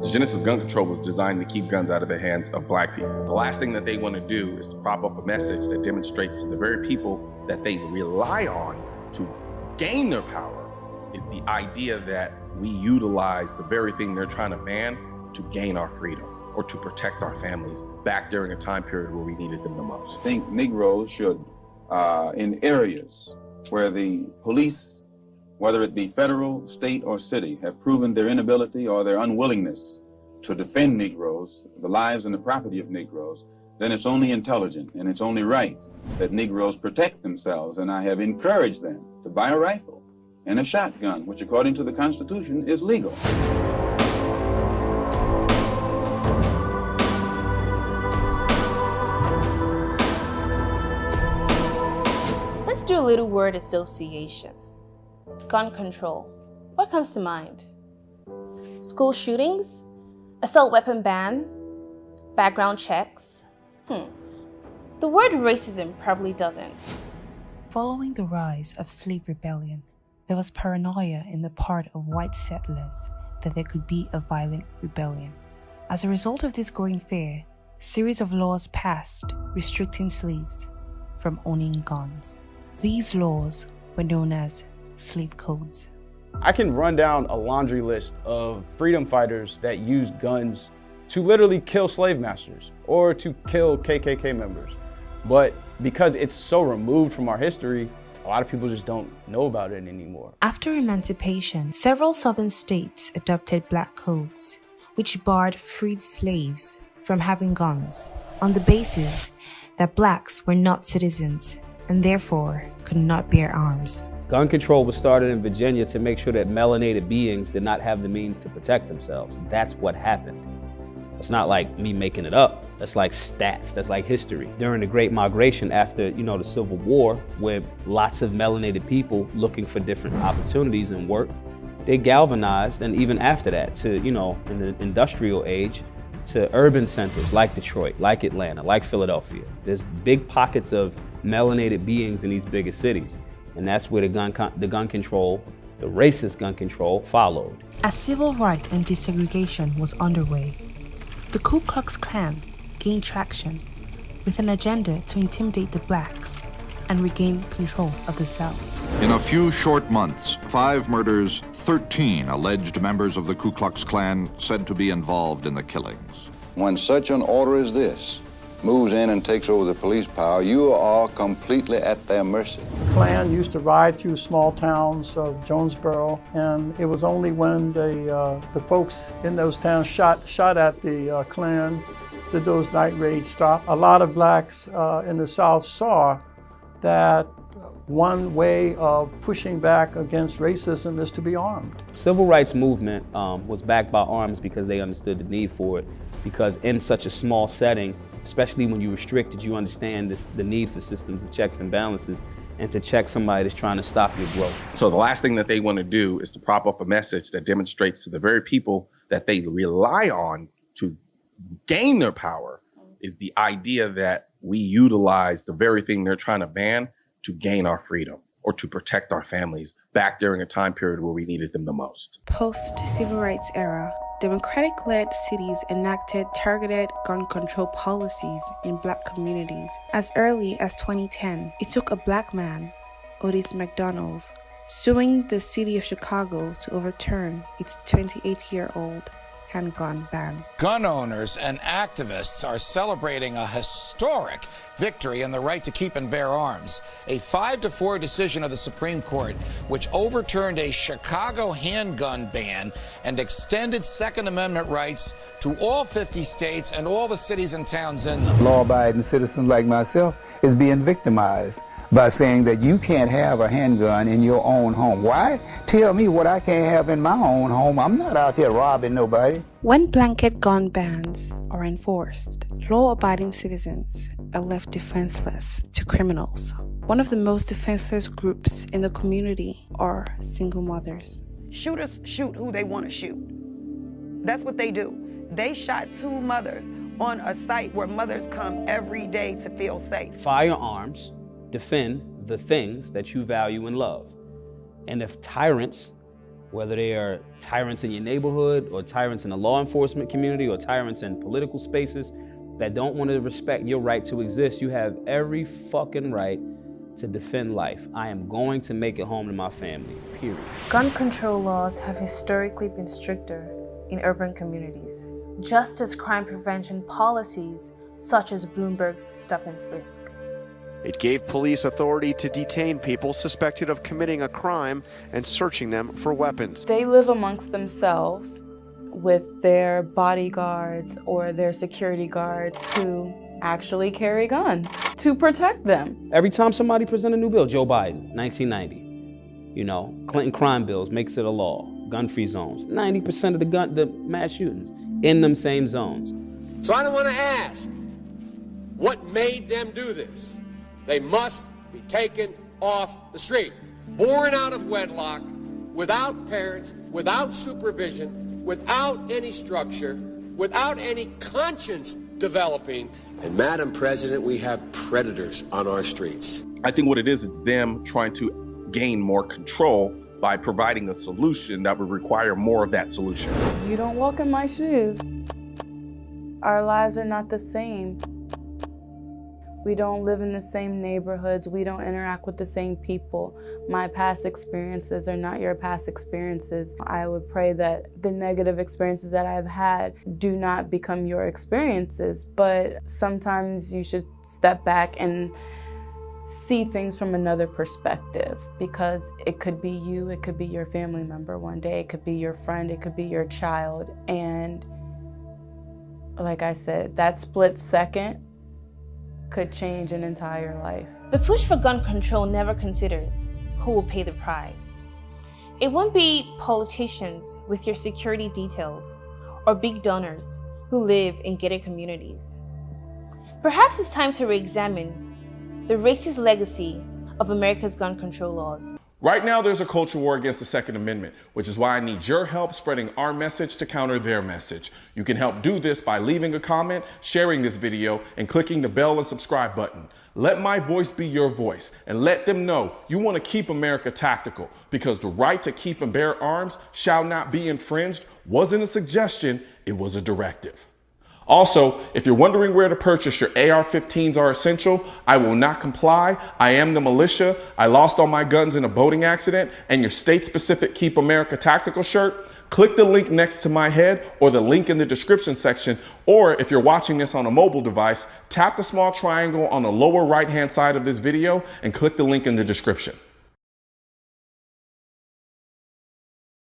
The Genesis gun control was designed to keep guns out of the hands of black people. The last thing that they want to do is to prop up a message that demonstrates to the very people that they rely on to gain their power is the idea that we utilize the very thing they're trying to ban to gain our freedom or to protect our families back during a time period where we needed them the most. I think Negroes should, in areas where the police, whether it be federal, state, or city, have proven their inability or their unwillingness to defend Negroes, the lives and the property of Negroes, then it's only intelligent and it's only right that Negroes protect themselves. And I have encouraged them to buy a rifle and a shotgun, which according to the Constitution is legal. Let's do a little word association. Gun control. What comes to mind? School shootings? Assault weapon ban? Background checks? The word racism probably doesn't. Following the rise of slave rebellion, there was paranoia in the part of white settlers that there could be a violent rebellion. As a result of this growing fear, a series of laws passed restricting slaves from owning guns. These laws were known as slave codes. I can run down a laundry list of freedom fighters that used guns to literally kill slave masters or to kill KKK members. But because it's so removed from our history, a lot of people just don't know about it anymore. After emancipation, several southern states adopted black codes, which barred freed slaves from having guns on the basis that blacks were not citizens and therefore could not bear arms. Gun control was started in Virginia to make sure that melanated beings did not have the means to protect themselves. That's what happened. It's not like me making it up. That's like stats, that's like history. During the Great Migration after, the Civil War, where lots of melanated people looking for different opportunities and work, they galvanized, and even after that, to, in the industrial age, to urban centers like Detroit, like Atlanta, like Philadelphia. There's big pockets of melanated beings in these bigger cities. And that's where the gun control, the racist gun control, followed. As civil rights and desegregation was underway, the Ku Klux Klan gained traction with an agenda to intimidate the blacks and regain control of the South. In a few short months, 5 murders, 13 alleged members of the Ku Klux Klan said to be involved in the killings. When such an order as this moves in and takes over the police power, you are completely at their mercy. The Klan used to ride through small towns of Jonesboro, and it was only when the folks in those towns shot at the Klan that those night raids stopped. A lot of blacks in the South saw that one way of pushing back against racism is to be armed. Civil rights movement was backed by arms because they understood the need for it, because in such a small setting, especially when you're restricted, you understand the need for systems of checks and balances and to check somebody that's trying to stop your growth. So the last thing that they want to do is to prop up a message that demonstrates to the very people that they rely on to gain their power is the idea that we utilize the very thing they're trying to ban to gain our freedom or to protect our families back during a time period where we needed them the most. Post-civil rights era, Democratic-led cities enacted targeted gun control policies in black communities. As early as 2010, it took a black man, Otis McDonald, suing the city of Chicago to overturn its 28-year-old handgun ban. Gun owners and activists are celebrating a historic victory in the right to keep and bear arms. A 5-4 decision of the Supreme Court, which overturned a Chicago handgun ban and extended Second Amendment rights to all 50 states and all the cities and towns in them. Law-abiding citizens like myself is being victimized by saying that you can't have a handgun in your own home. Why? Tell me what I can't have in my own home. I'm not out there robbing nobody. When blanket gun bans are enforced, law-abiding citizens are left defenseless to criminals. One of the most defenseless groups in the community are single mothers. Shooters shoot who they want to shoot. That's what they do. They shot 2 mothers on a site where mothers come every day to feel safe. Firearms defend the things that you value and love. And if tyrants whether they are tyrants in your neighborhood or tyrants in the law enforcement community or tyrants in political spaces that don't want to respect your right to exist, you have every fucking right to defend life. I am going to make it home to my family, period. Gun control laws have historically been stricter in urban communities, just as crime prevention policies such as Bloomberg's Stop and Frisk. It gave police authority to detain people suspected of committing a crime and searching them for weapons. They live amongst themselves with their bodyguards or their security guards who actually carry guns to protect them. Every time somebody presents a new bill, Joe Biden, 1990, you know, Clinton crime bills makes it a law, gun-free zones. 90% of the mass shootings in them same zones. So I don't want to ask what made them do this. They must be taken off the street. Born out of wedlock, without parents, without supervision, without any structure, without any conscience developing. And Madam President, we have predators on our streets. I think what it is, it's them trying to gain more control by providing a solution that would require more of that solution. You don't walk in my shoes. Our lives are not the same. We don't live in the same neighborhoods. We don't interact with the same people. My past experiences are not your past experiences. I would pray that the negative experiences that I've had do not become your experiences, but sometimes you should step back and see things from another perspective, because it could be you, it could be your family member one day, it could be your friend, it could be your child. And like I said, that split second could change an entire life. The push for gun control never considers who will pay the price. It won't be politicians with your security details or big donors who live in gated communities. Perhaps it's time to re-examine the racist legacy of America's gun control laws. Right now, there's a culture war against the Second Amendment, which is why I need your help spreading our message to counter their message. You can help do this by leaving a comment, sharing this video, and clicking the bell and subscribe button. Let my voice be your voice, and let them know you want to keep America tactical, because the right to keep and bear arms shall not be infringed wasn't a suggestion, it was a directive. Also, if you're wondering where to purchase your AR-15s are essential, I will not comply. I am the militia. I lost all my guns in a boating accident, and your state-specific Keep America Tactical shirt, click the link next to my head or the link in the description section. Or if you're watching this on a mobile device, tap the small triangle on the lower right-hand side of this video and click the link in the description.